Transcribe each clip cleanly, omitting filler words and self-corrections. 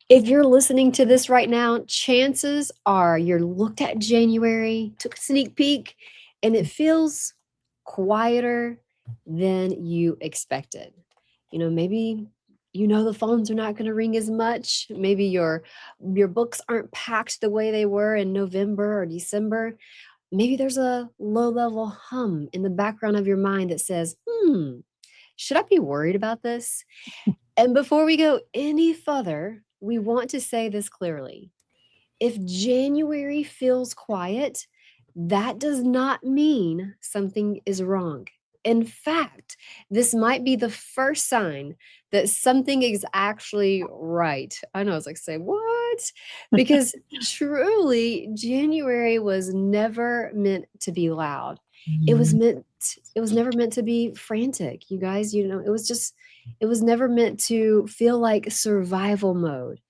If you're listening to this right now, chances are you're looked at January, took a sneak peek, and it feels quieter than you expected. Maybe the phones are not going to ring as much. Maybe your books aren't packed the way they were in November or December. Maybe there's a low-level hum in the background of your mind that says, should I be worried about this? And before we go any further, we want to say this clearly. If January feels quiet, that does not mean something is wrong. In fact, this might be the first sign that something is actually right. I know, I was like, say what? Because truly, January was never meant to be loud. It was Mhm. meant, it was never meant to be frantic, you guys. It was never meant to feel like survival mode.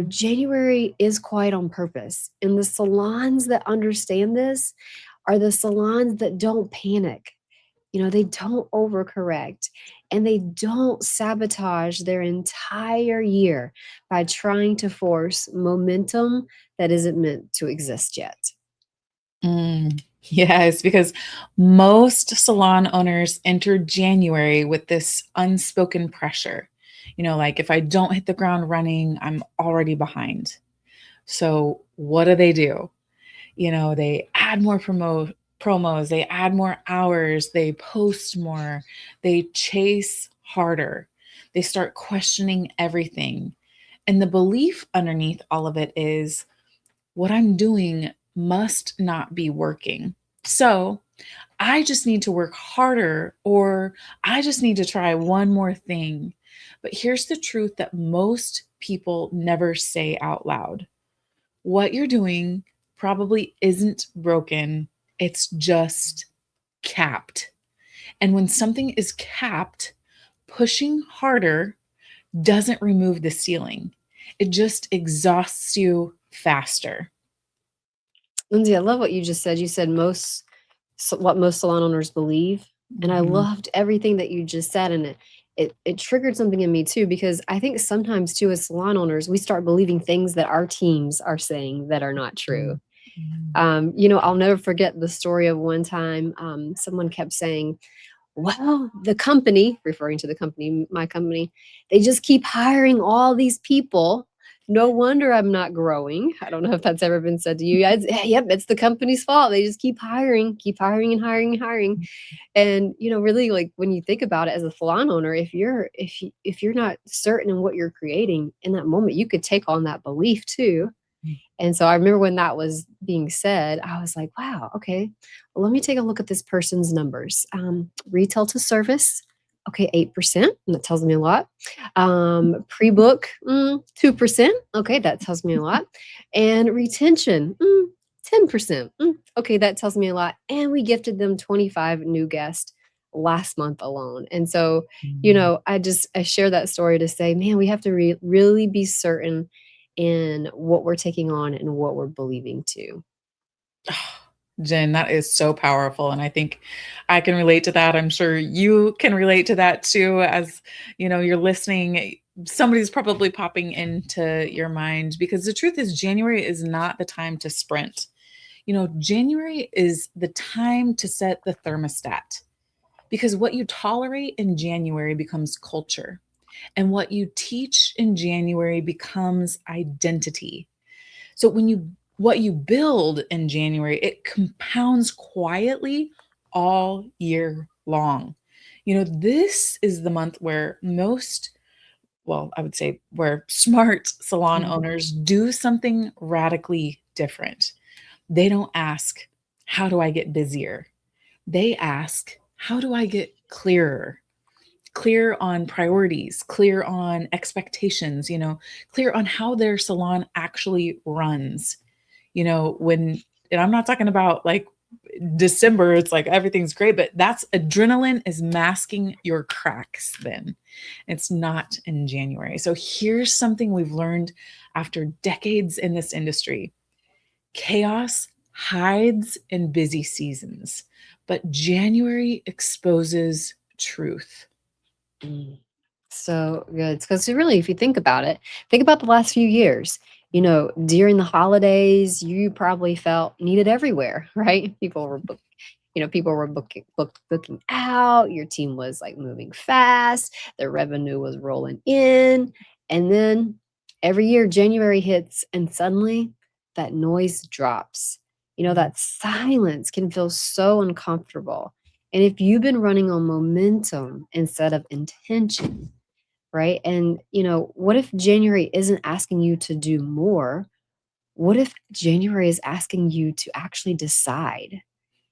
January is quiet on purpose. And the salons that understand this are the salons that don't panic. They don't overcorrect and they don't sabotage their entire year by trying to force momentum that isn't meant to exist yet. Yes, because most salon owners enter January with this unspoken pressure. Like if I don't hit the ground running, I'm already behind. So what do? They add more promos, they add more hours, they post more, they chase harder, they start questioning everything. And the belief underneath all of it is what I'm doing must not be working. So I just need to work harder, or I just need to try one more thing. But here's the truth that most people never say out loud: what you're doing probably isn't broken, it's just capped. And when something is capped, pushing harder doesn't remove the ceiling, it just exhausts you faster. Lindsay, I love what you just said. You said what most salon owners believe, and I Mhm. loved everything that you just said, and it triggered something in me too, because I think sometimes too as salon owners, we start believing things that our teams are saying that are not true. Mhm. Mhm. I'll never forget the story of one time, someone kept saying, well, the company, referring to the company, my company, they just keep hiring all these people. No wonder I'm not growing. I don't know if that's ever been said to you guys. Yep, it's the company's fault. They just keep hiring and hiring and hiring. And really, like when you think about it as a salon owner, if you're not certain in what you're creating in that moment, you could take on that belief too. And so I remember when that was being said, I was like, wow, okay, well, let me take a look at this person's numbers. Retail to service, okay, 8%. That tells me a lot. Pre book, 2%. Okay, that tells me a lot. And retention, 10%. Okay, that tells me a lot. And we gifted them 25 new guests last month alone. And so, Mhm. I share that story to say, man, we have to really be certain in what we're taking on and what we're believing to. Jen, that is so powerful. And I think I can relate to that. I'm sure you can relate to that too. As you're listening, somebody's probably popping into your mind, because the truth is, January is not the time to sprint. January is the time to set the thermostat, because what you tolerate in January becomes culture. And what you teach in January becomes identity. So what you build in January, it compounds quietly all year long. This is the month where I would say where smart salon Mhm. owners do something radically different. They don't ask, how do I get busier? They ask, how do I get clearer? Clear on priorities, clear on expectations, clear on how their salon actually runs. When, and I'm not talking about like December, it's like everything's great, but that's adrenaline is masking your cracks then. It's not in January. So here's something we've learned after decades in this industry: chaos hides in busy seasons, but January exposes truth. Mm. So good. Because really, if you think about it, think about the last few years. During the holidays, you probably felt needed everywhere, right? People were booking out. Your team was like moving fast. Their revenue was rolling in, and then every year January hits, and suddenly that noise drops. That silence can feel so uncomfortable. And if you've been running on momentum instead of intention, right? And what if January isn't asking you to do more? What if January is asking you to actually decide?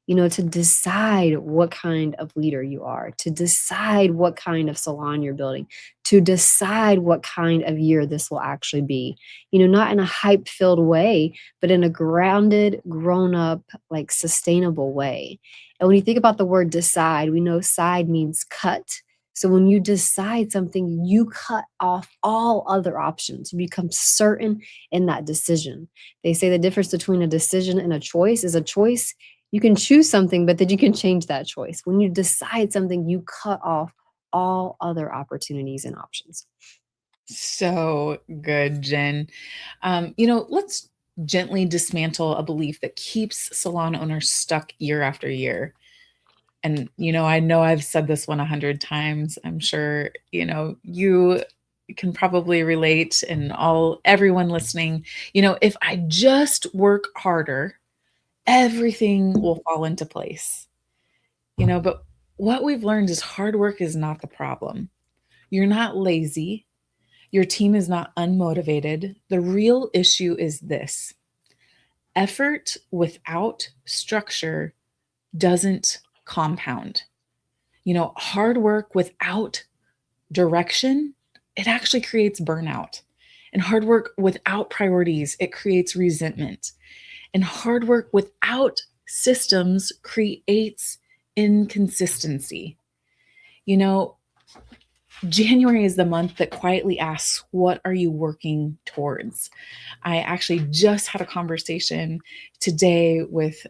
To decide what kind of leader you are, to decide what kind of salon you're building, to decide what kind of year this will actually be. Not in a hype filled way, but in a grounded, grown up, like sustainable way. And when you think about the word decide, we know side means cut. So when you decide something, you cut off all other options. You become certain in that decision. They say the difference between a decision and a choice is a choice you can choose something, but then you can change that choice. When you decide something, you cut off all other opportunities and options. So good, Jen. Let's gently dismantle a belief that keeps salon owners stuck year after year. And, I know I've said this one 100 times. I'm sure, you can probably relate, and everyone listening, if I just work harder, everything will fall into place. But what we've learned is hard work is not the problem. You're not lazy. Your team is not unmotivated. The real issue is this: effort without structure doesn't compound. Hard work without direction, it actually creates burnout. And hard work without priorities, it creates resentment. And hard work without systems creates inconsistency. You know, January is the month that quietly asks, what are you working towards? I actually just had a conversation today with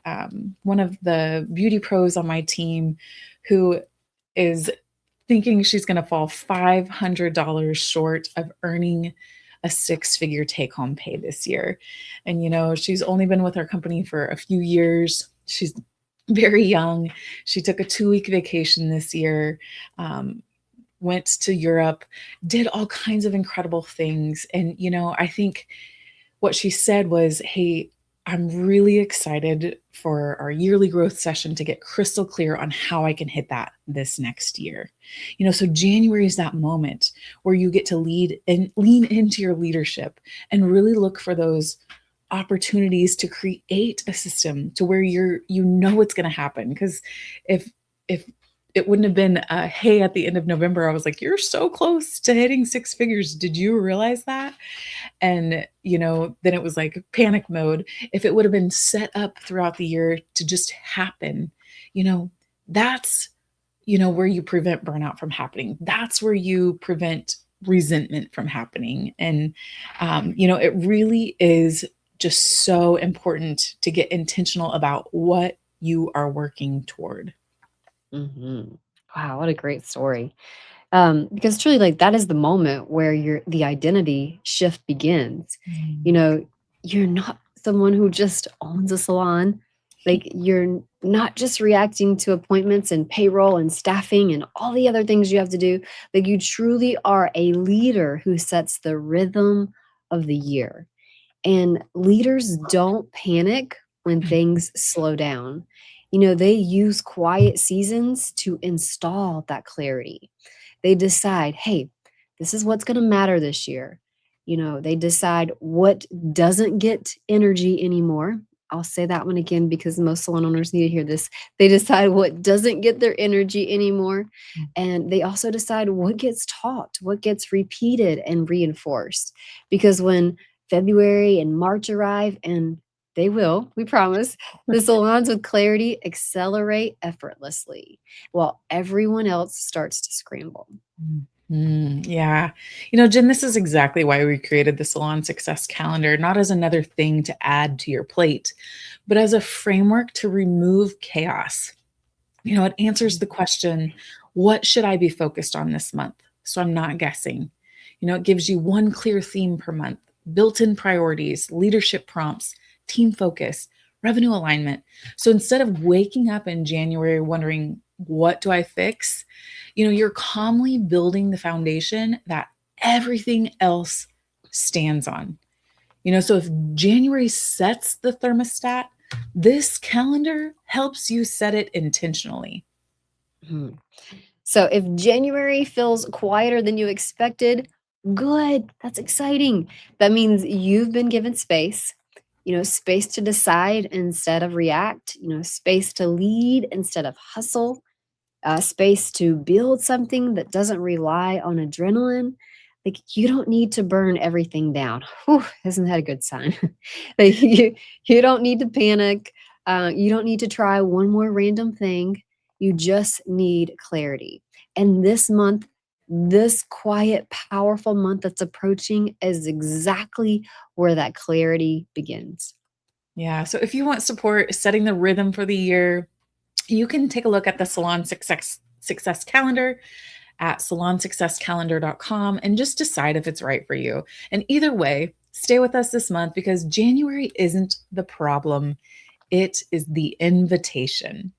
one of the beauty pros on my team who is thinking she's going to fall $500 short of earning a six-figure take-home pay this year. And, she's only been with our company for a few years. She's very young. She took a 2-week vacation this year. Went to Europe, did all kinds of incredible things. And, I think what she said was, hey, I'm really excited for our yearly growth session to get crystal clear on how I can hit that this next year. So January is that moment where you get to lead and lean into your leadership and really look for those opportunities to create a system to where it's going to happen. Because if it wouldn't have been hey, at the end of November, I was like, you're so close to hitting six figures. Did you realize that? And, then it was like panic mode. If it would have been set up throughout the year to just happen, that's, where you prevent burnout from happening. That's where you prevent resentment from happening. And, it really is just so important to get intentional about what you are working toward. Mhm. Wow, what a great story. Because truly, like, that is the moment where the identity shift begins. You Mm. know, you're not someone who just owns a salon. Like, you're not just reacting to appointments and payroll and staffing and all the other things you have to do. Like, you truly are a leader who sets the rhythm of the year. And leaders don't panic when things slow down. They use quiet seasons to install that clarity. They decide, hey, this is what's going to matter this year. They decide what doesn't get energy anymore. I'll say that one again because most salon owners need to hear this. They decide what doesn't get their energy anymore. And they also decide what gets taught, what gets repeated and reinforced. Because when February and March arrive, and they will, we promise, the salons with clarity accelerate effortlessly while everyone else starts to scramble. Yeah. Jen, this is exactly why we created the Salon Success Calendar, not as another thing to add to your plate, but as a framework to remove chaos. It answers the question, what should I be focused on this month? so I'm not guessing. It gives you one clear theme per month, built in priorities, leadership prompts, team focus, revenue alignment. So instead of waking up in January wondering, what do I fix? You're calmly building the foundation that everything else stands on. So if January sets the thermostat, this calendar helps you set it intentionally. Mhm. So if January feels quieter than you expected, good. That's exciting. That means you've been given space, space to decide instead of react, space to lead instead of hustle, space to build something that doesn't rely on adrenaline. Like you don't need to burn everything down. Whew, isn't that a good sign? Like you don't need to panic. You don't need to try one more random thing. You just need clarity. And this month, this quiet, powerful month that's approaching is exactly where that clarity begins. Yeah. So if you want support setting the rhythm for the year, you can take a look at the Salon Success Calendar at salonsuccesscalendar.com and just decide if it's right for you. And either way, stay with us this month because January isn't the problem, it is the invitation.